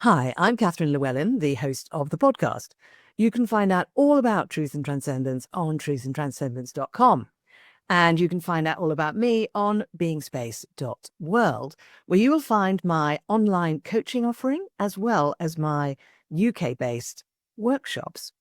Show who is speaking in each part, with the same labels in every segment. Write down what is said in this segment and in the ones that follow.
Speaker 1: Hi, I'm Catherine Llewellyn, the host of the podcast. You can find out all about Truth and Transcendence on truthandtranscendence.com. And you can find out all about me on beingspace.world, where you will find my online coaching offering, as well as my UK-based workshops.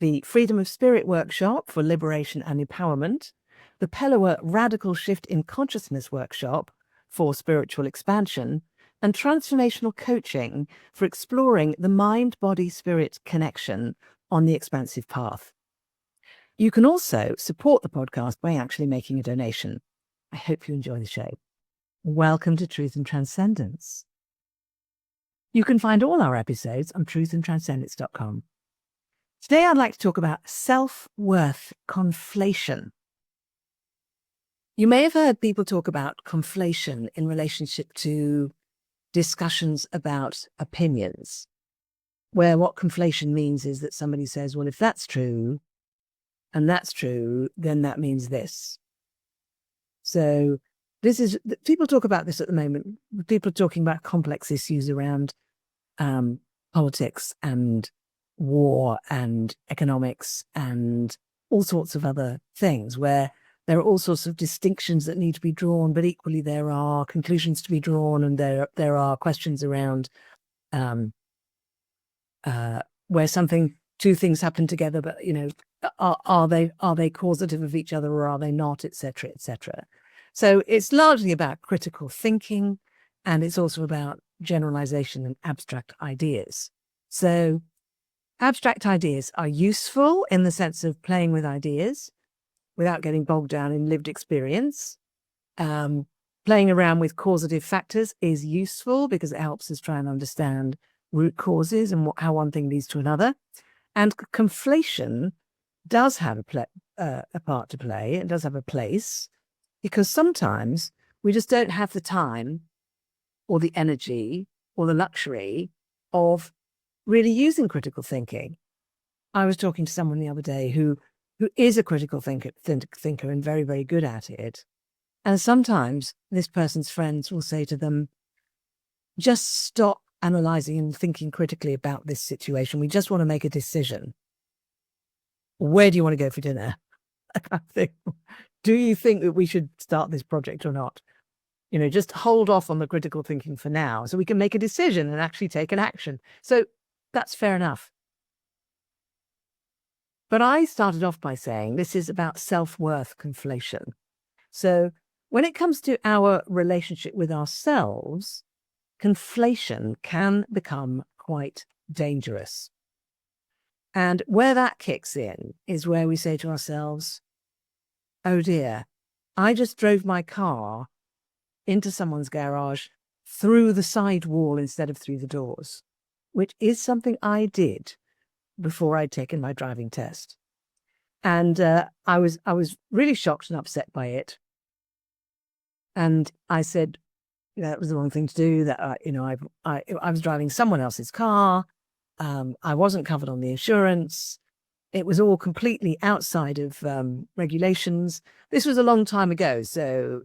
Speaker 1: The Freedom of Spirit workshop for liberation and empowerment, the Pellower Radical Shift in Consciousness workshop for spiritual expansion, and transformational coaching for exploring the mind-body-spirit connection on the expansive path. You can also support the podcast by actually making a donation. I hope you enjoy the show. Welcome to Truth and Transcendence. You can find all our episodes on truthandtranscendence.com. Today, I'd like to talk about self-worth conflation. You may have heard people talk about conflation in relationship to discussions about opinions, where what conflation means is that somebody says, well, if that's true, and that's true, then that means this. So people talk about this at the moment. People are talking about complex issues around politics and war and economics and all sorts of other things, where there are all sorts of distinctions that need to be drawn, but equally there are conclusions to be drawn, and there are questions around where two things happen together, but are they causative of each other or are they not, etc., etc. So it's largely about critical thinking, and it's also about generalization and abstract ideas. So abstract ideas are useful in the sense of playing with ideas without getting bogged down in lived experience. Playing around with causative factors is useful because it helps us try and understand root causes and how one thing leads to another. And conflation does have a part to play. It does have a place, because sometimes we just don't have the time or the energy or the luxury of really using critical thinking. I was talking to someone the other day who is a critical thinker and very, very good at it. And sometimes this person's friends will say to them, just stop analyzing and thinking critically about this situation. We just want to make a decision. Where do you want to go for dinner? I think, do you think that we should start this project or not? Just hold off on the critical thinking for now so we can make a decision and actually take an action. So that's fair enough. But I started off by saying this is about self-worth conflation. So when it comes to our relationship with ourselves, conflation can become quite dangerous. And where that kicks in is where we say to ourselves, oh dear, I just drove my car into someone's garage through the side wall instead of through the doors, which is something I did before I'd taken my driving test. And I was really shocked and upset by it. And I said, that was the wrong thing to do, that, I was driving someone else's car. I wasn't covered on the insurance. It was all completely outside of regulations. This was a long time ago, so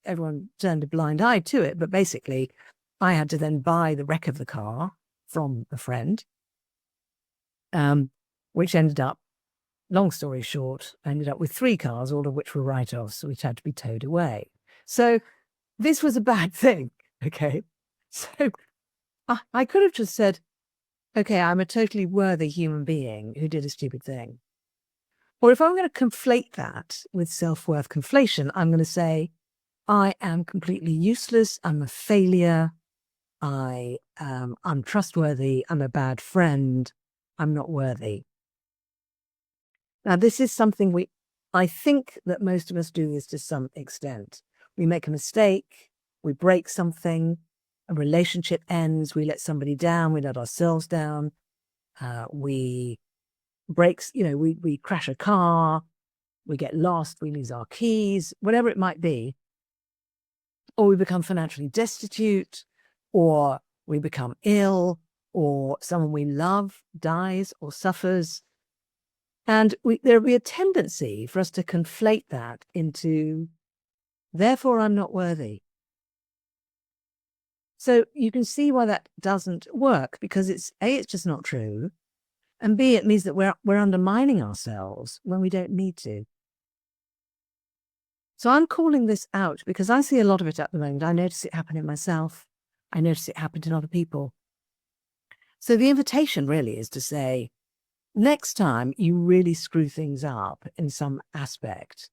Speaker 1: everyone turned a blind eye to it. But basically, I had to then buy the wreck of the car from a friend, which ended up, long story short, I ended up with 3 cars, all of which were write-offs, which had to be towed away. So this was a bad thing, okay? So I could have just said, okay, I'm a totally worthy human being who did a stupid thing. Or if I'm going to conflate that with self-worth conflation, I'm going to say, I am completely useless. I'm a failure. I'm untrustworthy. I'm a bad friend. I'm not worthy. Now, this is something I think that most of us do this to some extent. We make a mistake. We break something. A relationship ends. We let somebody down. We let ourselves down. We crash a car. We get lost. We lose our keys, whatever it might be. Or we become financially destitute, or we become ill, or someone we love dies or suffers. And there'll be a tendency for us to conflate that into, therefore I'm not worthy. So you can see why that doesn't work, because it's just not true. And B, it means that we're undermining ourselves when we don't need to. So I'm calling this out because I see a lot of it at the moment. I notice it happen in myself. I notice it happen in other people. So the invitation really is to say, next time you really screw things up in some aspect,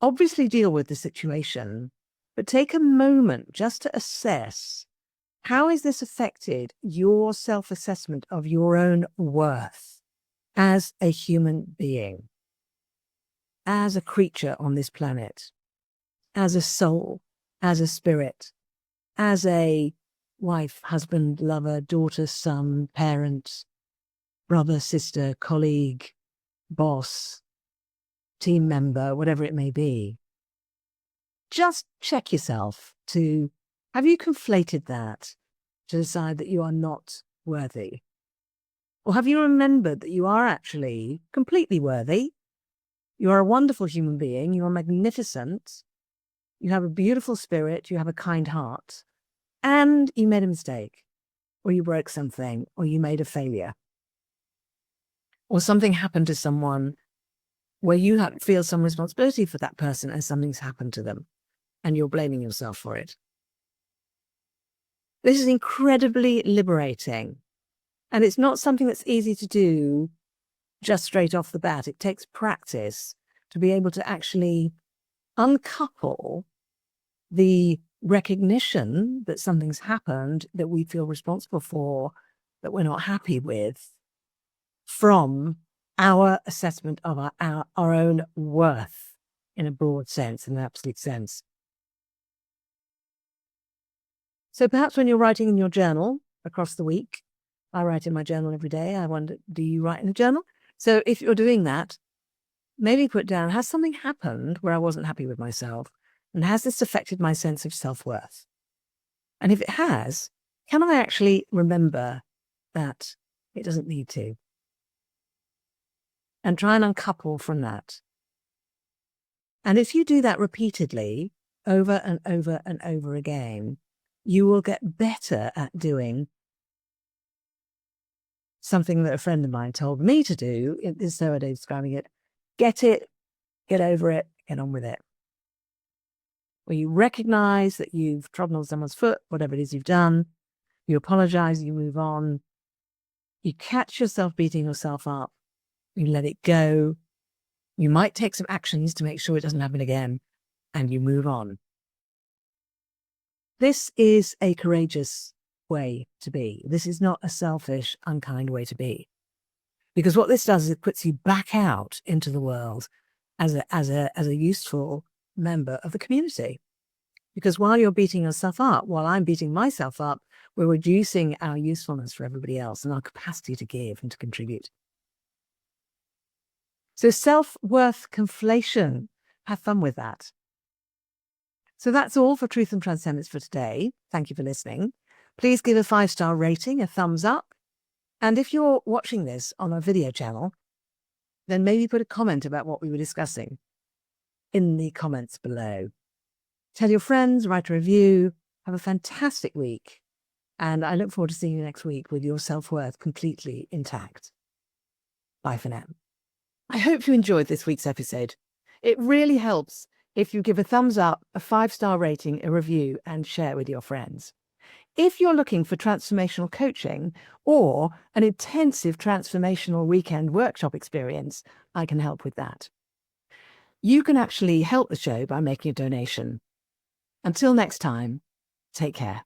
Speaker 1: obviously deal with the situation, but take a moment just to assess, how has this affected your self-assessment of your own worth as a human being, as a creature on this planet, as a soul, as a spirit, as a wife, husband, lover, daughter, son, parent, brother, sister, colleague, boss, team member, whatever it may be. Just check yourself to, have you conflated that to decide that you are not worthy? Or have you remembered that you are actually completely worthy? You are a wonderful human being. You are magnificent. You have a beautiful spirit. You have a kind heart. And you made a mistake, or you broke something, or you made a failure, or something happened to someone where you feel some responsibility for that person as something's happened to them, and you're blaming yourself for it. This is incredibly liberating, and it's not something that's easy to do just straight off the bat. It takes practice to be able to actually uncouple the recognition that something's happened that we feel responsible for, that we're not happy with, from our assessment of our own worth in a broad sense, in an absolute sense. So perhaps when you're writing in your journal across the week, I write in my journal every day. I wonder, do you write in a journal? So if you're doing that, maybe put down, has something happened where I wasn't happy with myself? And has this affected my sense of self-worth? And if it has, can I actually remember that it doesn't need to? And try and uncouple from that. And if you do that repeatedly, over and over and over again, you will get better at doing something that a friend of mine told me to do. This is how I'm describing it. Get it, get over it, get on with it. Where you recognize that you've trodden on someone's foot, whatever it is you've done, you apologize, you move on, you catch yourself beating yourself up, you let it go, you might take some actions to make sure it doesn't happen again, and you move on. This is a courageous way to be. This is not a selfish, unkind way to be. Because what this does is it puts you back out into the world as a useful member of the community. Because while you're beating yourself up, while I'm beating myself up, we're reducing our usefulness for everybody else and our capacity to give and to contribute. So self-worth conflation, have fun with that. So that's all for Truth and Transcendence for today. Thank you for listening. Please give a 5-star rating, a thumbs up. And if you're watching this on our video channel, then maybe put a comment about what we were discussing in the comments below. Tell your friends, write a review. Have a fantastic week. And I look forward to seeing you next week with your self-worth completely intact. Bye for now. I hope you enjoyed this week's episode. It really helps if you give a thumbs up, a 5-star rating, a review, and share with your friends. If you're looking for transformational coaching or an intensive transformational weekend workshop experience, I can help with that. You can actually help the show by making a donation. Until next time, take care.